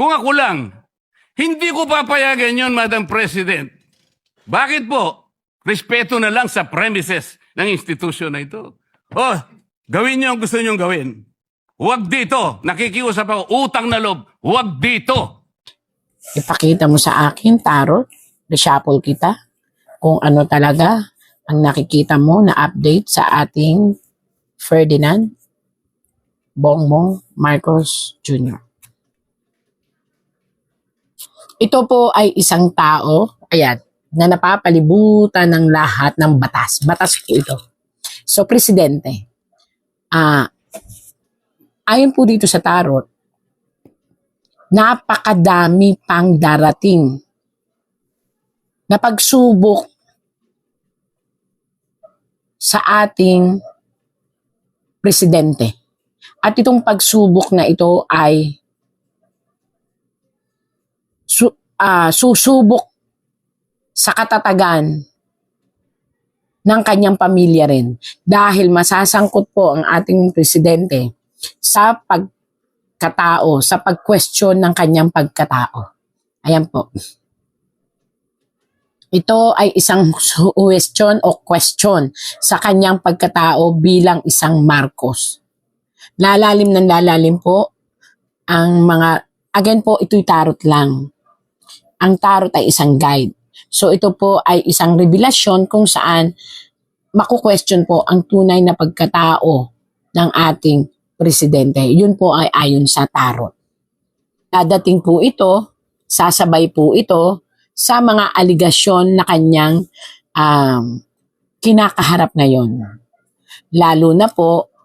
Kung ako lang, hindi ko papayagan yon, Madam President. Bakit po? Respeto na lang sa premises ng institusyon na ito. Oh, gawin niyo ang gusto niyong gawin. Huwag dito. Nakikiusap ako, utang na loob. Huwag dito. Ipakita mo sa akin, Tarot, reshuffle kita, kung ano talaga ang nakikita mo na update sa ating Ferdinand Bongbong Marcos Jr. Ito po ay isang tao, ayan, na napapalibutan ng lahat ng batas. Batas po ito. So, presidente, ayon po dito sa Tarot, napakadami pang darating na pagsubok sa ating presidente. At itong pagsubok na ito ay susubok sa katatagan ng kanyang pamilya rin. Dahil masasangkot po ang ating presidente sa pagkatao, sa pag-question ng kanyang pagkatao. Ayan po. Ito ay isang question o question sa kanyang pagkatao bilang isang Marcos. Lalalim ng lalalim po ang mga, again po, ito'y tarot lang. Ang tarot ay isang guide. So ito po ay isang revelasyon kung saan maku-question po ang tunay na pagkatao ng ating presidente. Yun po ay ayon sa tarot. Dadating po ito, sasabay po ito sa mga aligasyon na kanyang kinakaharap ngayon. Lalo na po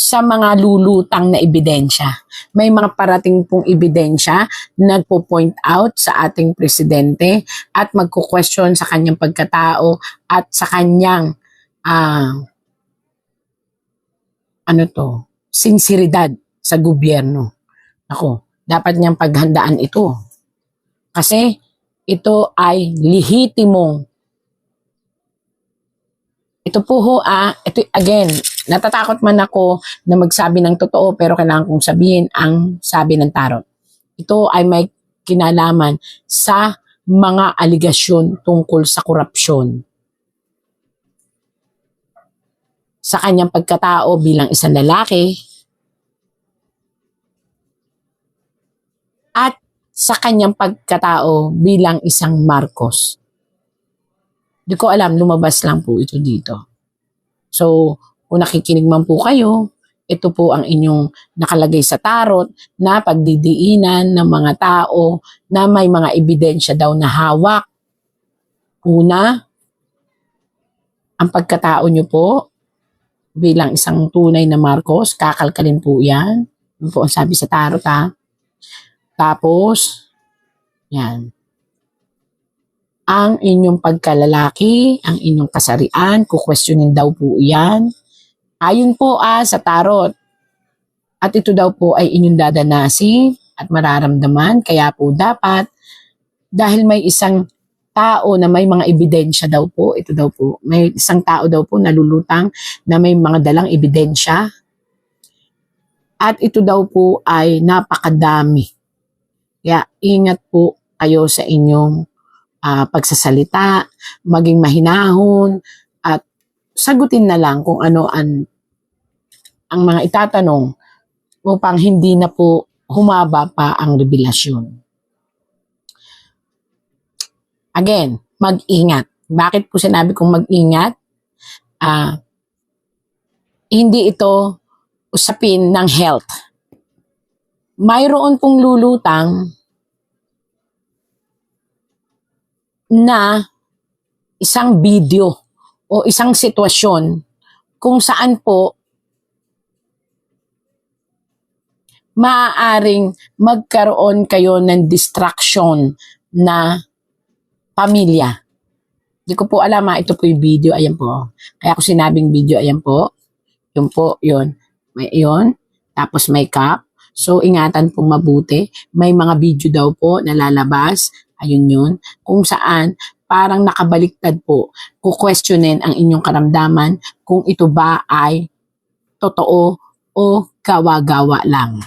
sa mga lulutang na ebidensya. May mga parating pong ebidensya nagpo-point out sa ating presidente at magko-question sa kanyang pagkatao at sa kanyang sinseridad sa gobyerno. Ako, dapat niyang paghandaan ito. Kasi ito ay lihitimong. Ito po ito again, natatakot man ako na magsabi ng totoo pero kailangan kong sabihin ang sabi ng tarot. Ito ay may kinalaman sa mga aligasyon tungkol sa korupsyon. Sa kanyang pagkatao bilang isang lalaki at sa kanyang pagkatao bilang isang Marcos. Di ko alam, lumabas lang po ito dito. So, kung nakikinig man po kayo, ito po ang inyong nakalagay sa tarot na pagdidiinan ng mga tao na may mga ebidensya daw na hawak. Una, ang pagkatao nyo po bilang isang tunay na Marcos, kakalkalin po yan. Yun po ang sabi sa tarot Tapos, yan. Ang inyong pagkalalaki, ang inyong kasarian, kukwestiyonin daw po yan. Ayon po sa tarot. At ito daw po ay inyong dadanasin at mararamdaman. Kaya po dapat, dahil may isang tao na may mga ebidensya daw po, ito daw po, may isang tao daw po nalulutang na may mga dalang ebidensya. At ito daw po ay napakadami. Kaya ingat po kayo sa inyong pagsasalita, maging mahinahon, at sagutin na lang kung ano ang mga itatanong upang hindi na po humaba pa ang revelasyon. Again, mag-ingat. Bakit po sinabi kong mag-ingat? Hindi ito usapin ng health. Mayroon pong lulutang na isang video o isang sitwasyon kung saan po maaaring magkaroon kayo ng distraction na pamilya. Hindi ko po alam ito po yung video, ayan po. Kaya ako sinabing video, ayan po. Yun po, yun. May yun. Tapos may cup. So, ingatan pong mabuti. May mga video daw po na lalabas. Ayun yun. Kung saan, parang nakabaliktad po. Kukwestiyonin ang inyong karamdaman kung ito ba ay totoo o gawa-gawa lang.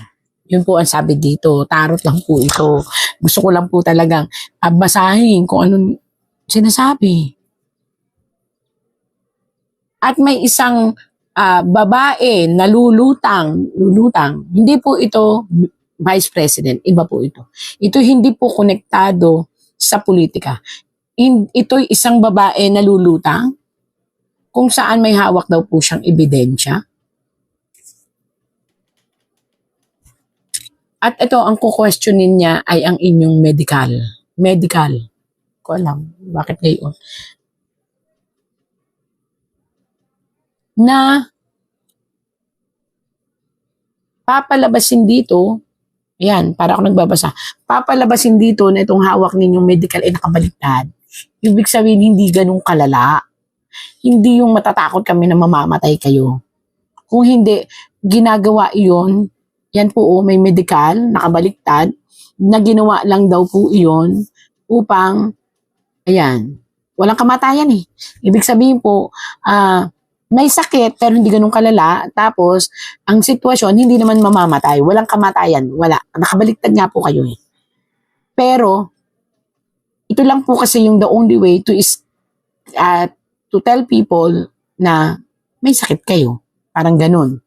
Yun po ang sabi dito. Tarot lang po ito. Gusto ko lang po talagang basahin kung anong sinasabi. At may isang babae na lulutang. Hindi po ito Vice President. Iba po ito. Ito hindi po konektado sa politika. Ito'y isang babae na lulutang kung saan may hawak daw po siyang ebidensya. At ito, ang kukwestiyonin niya ay ang inyong medical. Medical. Ko alam, bakit ngayon? Na papalabasin dito, ayan, para ako nagbabasa, papalabasin dito na itong hawak ninyong medical ay nakabaliktad. Ibig sabihin, hindi ganun kalala. Hindi yung matatakot kami na mamamatay kayo. Kung hindi, ginagawa iyon, yan po may medical, nakabaliktad, na ginawa lang daw po iyon upang, ayan, walang kamatayan eh. Ibig sabihin po, may sakit pero hindi ganun kalala, tapos ang sitwasyon, hindi naman mamamatay, walang kamatayan, wala. Nakabaliktad nga po kayo eh. Pero, ito lang po kasi yung the only way to tell people na may sakit kayo. Parang ganun.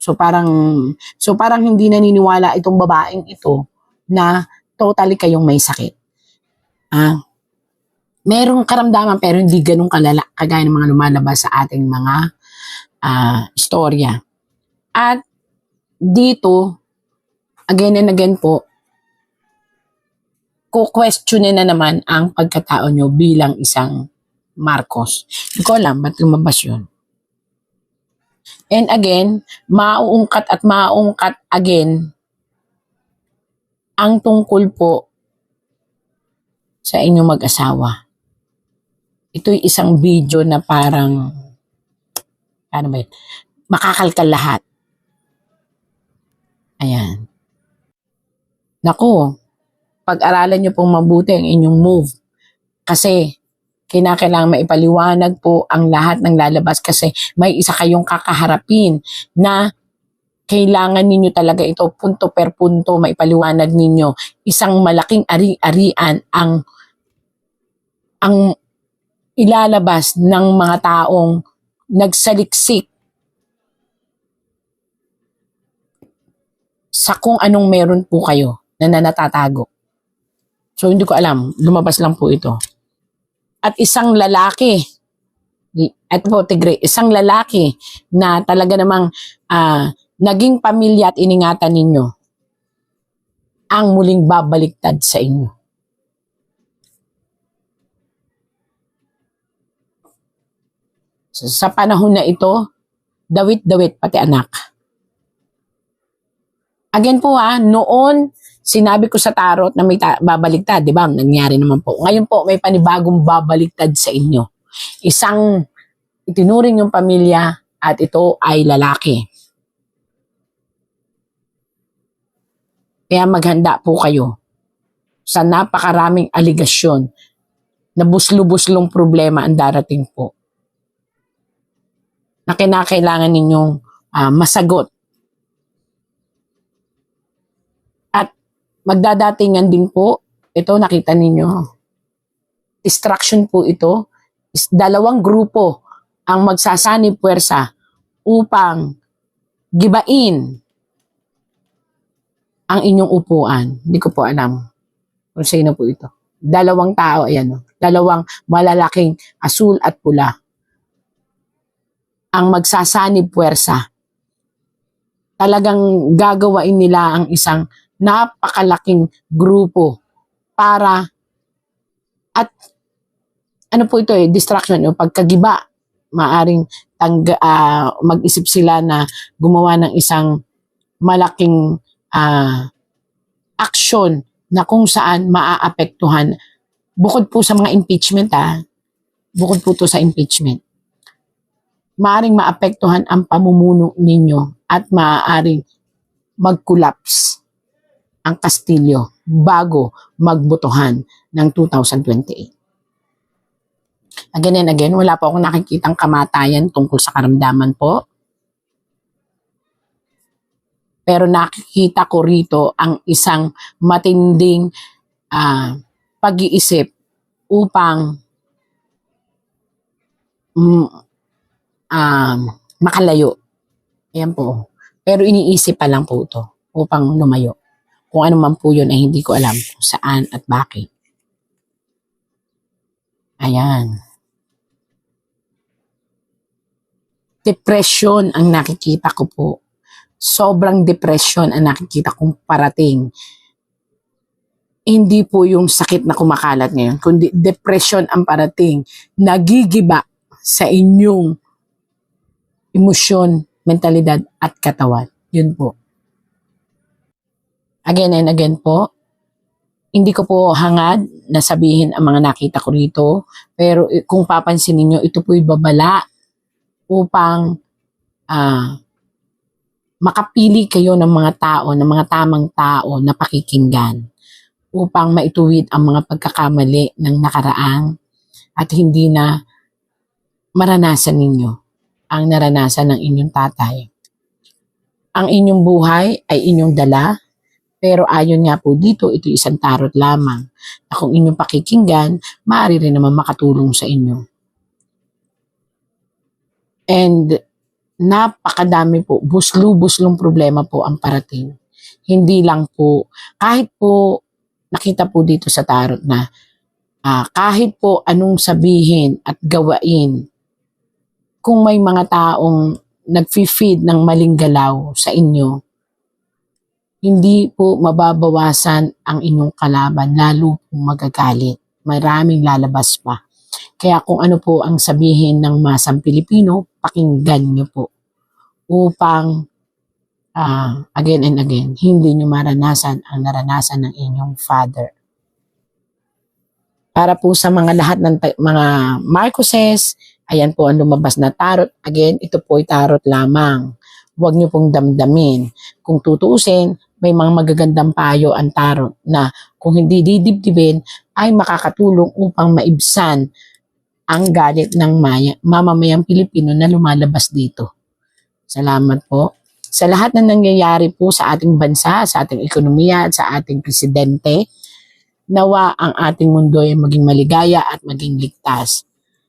So parang hindi naniniwala itong babaeng ito na totally kayong may sakit. Merong karamdaman pero hindi ganun kalala kagaya ng mga lumalabas sa ating mga istorya. At dito, again and again po, kukwestiyonin na naman ang pagkatao nyo bilang isang Marcos. Hindi ko alam ba't lumabas yun. And again, mauungkat again ang tungkol po sa inyong mag-asawa. Ito'y isang video na parang, ano ba yun? Makakalkal lahat. Ayan. Naku, pag-aralan nyo pong mabuti ang inyong move. Kasi, kinakailangan maipaliwanag po ang lahat ng lalabas kasi may isa kayong kakaharapin na kailangan ninyo talaga ito punto per punto maipaliwanag ninyo. Isang malaking ari-arian ang ilalabas ng mga taong nagsaliksik sa kung anong meron po kayo na natatago. So hindi ko alam, lumabas lang po ito. At isang lalaki, at po tigre, isang lalaki na talaga namang naging pamilya at iningatan ninyo ang muling babaliktad sa inyo. Sa panahon na ito, dawit-dawit pati anak. Again po noon, sinabi ko sa tarot na may babaliktad, di ba? Nangyari naman po. Ngayon po, may panibagong babaliktad sa inyo. Isang itinuring yung pamilya at ito ay lalaki. Kaya maghanda po kayo sa napakaraming aligasyon na buslo-buslong problema ang darating po na kinakailangan ninyong masagot. Magdadatingan din po, ito nakita ninyo, distraction po ito, is dalawang grupo ang magsasanib puwersa upang gibain ang inyong upuan. Hindi ko po alam kung sino po ito. Dalawang tao, ayan, dalawang malalaking asul at pula ang magsasanib puwersa. Talagang gagawain nila ang isang napakalaking grupo para at ano po ito distraction o pagkagiba, maaring mag-isip sila na gumawa ng isang malaking action na kung saan maaapektuhan bukod po sa mga impeachment bukod po to sa impeachment, maaring maapektuhan ang pamumuno ninyo at maaaring mag-collapse ang Kastilyo bago magbotohan ng 2028. Again and again, wala po akong nakikitang kamatayan tungkol sa karamdaman po. Pero nakikita ko rito ang isang matinding pag-iisip upang makalayo. Ayan po. Pero iniisip pa lang po ito upang lumayo. Kung ano man po yun ay hindi ko alam kung saan at bakit. Ayan. Depression ang nakikita ko po. Sobrang depression ang nakikita kong parating. Hindi po yung sakit na kumakalat ngayon, kundi depression ang parating. Nagigiba sa inyong emosyon, mentalidad at katawan. Yun po. Again and again po, hindi ko po hangad na sabihin ang mga nakita ko rito, pero kung papansin niyo ito po'y babala upang makapili kayo ng mga tao, ng mga tamang tao na pakikinggan upang maituwid ang mga pagkakamali ng nakaraang at hindi na maranasan ninyo ang naranasan ng inyong tatay. Ang inyong buhay ay inyong dala, pero ayon nga po dito, ito isang tarot lamang na kung inyong pakikinggan, maaari rin naman makatulong sa inyo. And napakadami po, buslu-buslong problema po ang parating. Hindi lang po, kahit po nakita po dito sa tarot na kahit po anong sabihin at gawain, kung may mga taong nag-feed ng maling galaw sa inyo, hindi po mababawasan ang inyong kalaban, lalo pong magagalit. Maraming lalabas pa. Kaya kung ano po ang sabihin ng masang Pilipino, pakinggan nyo po. Upang, again and again, hindi nyo maranasan ang naranasan ng inyong father. Para po sa mga lahat ng mga Marcoses, ayan po ang lumabas na tarot. Again, ito po ay tarot lamang. Huwag nyo pong damdamin. Kung tutuusin, may mga magagandang payo ang tarot na kung hindi didibdibin ay makakatulong upang maibsan ang galit ng mamamayang Pilipino na lumalabas dito. Salamat po. Sa lahat na nangyayari po sa ating bansa, sa ating ekonomiya at sa ating presidente, nawa ang ating mundo ay maging maligaya at maging ligtas.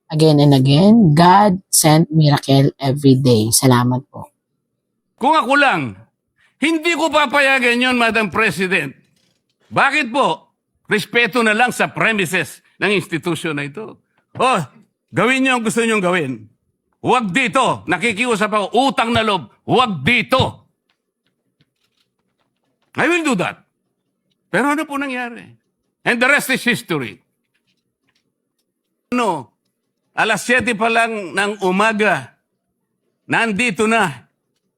Again and again, God sent miracle every day. Salamat po. Kung ako lang, hindi ko papayagan yon, Madam President. Bakit po? Respeto na lang sa premises ng institusyon na ito. Oh, gawin niyo ang gusto niyong gawin. Huwag dito. Nakikiusap ako, utang na loob. Huwag dito. I will do that. Pero ano po nangyari? And the rest is history. Alas 7 pa lang ng umaga, nandito na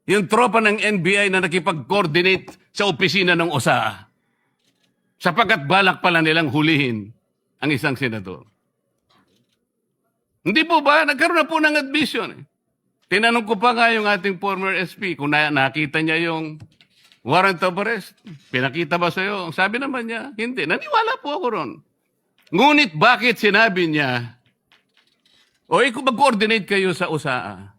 yung tropa ng NBI na nakipag-coordinate sa opisina ng OSAA. Sapagkat balak pala nilang hulihin ang isang senador. Hindi po ba? Nagkaroon na po ng admission. Tinanong ko pa nga yung ating former SP kung nakita niya yung warrant of arrest. Pinakita ba sa'yo? Sabi naman niya, hindi. Naniwala po ako ron. Ngunit bakit sinabi niya, kung mag-coordinate kayo sa OSAA?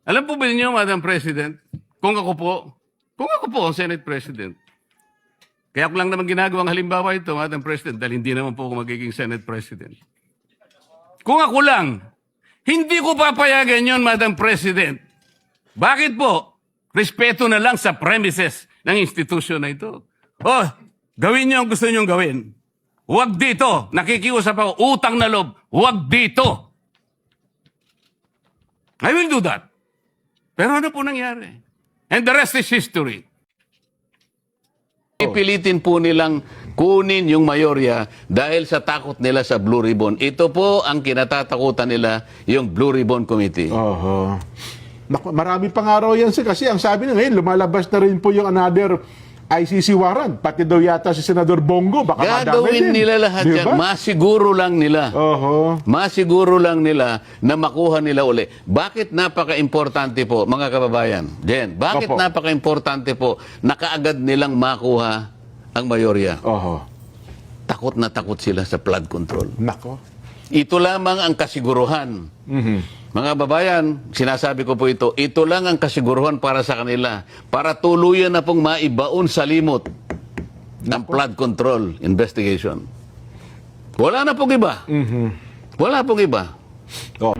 Alam po ba niyo, Madam President, kung ako po ang Senate President, kaya ko lang naman ginagawang halimbawa ito, Madam President, dahil hindi naman po ako magiging Senate President. Kung ako lang, hindi ko papayagan yon, Madam President. Bakit po? Respeto na lang sa premises ng institusyon na ito. Oh, gawin niyo ang gusto niyong gawin. Huwag dito. Nakikiusap ako, utang na loob. Huwag dito. I will do that. Pero ano po nangyari? And the rest is history. Ipilitin po nilang kunin yung mayorya dahil sa takot nila sa Blue Ribbon. Ito po ang kinatatakutan nila, yung Blue Ribbon Committee. Oho. Marami pang araw yan kasi ang sabi na ngayon, lumalabas na rin po yung another ICC warrant. Pati daw yata si Senador Bongo, baka madami Gagawin din. nila lahat Diba? yan. Masiguro lang nila. Oho. Masiguro lang nila na makuha nila uli. Bakit napaka-importante po, mga kababayan? Jen, bakit Opo. napaka-importante po na kaagad nilang makuha ang mayorya? Oho. Takot na takot sila sa flood control. Nako. Ito lamang ang kasiguruhan. Mhm. Mga babayan, sinasabi ko po ito lang ang kasiguruhan para sa kanila, para tuluyan na pong maibaon sa limot ng flood control investigation. Wala na pong iba. Wala pong iba. Oh.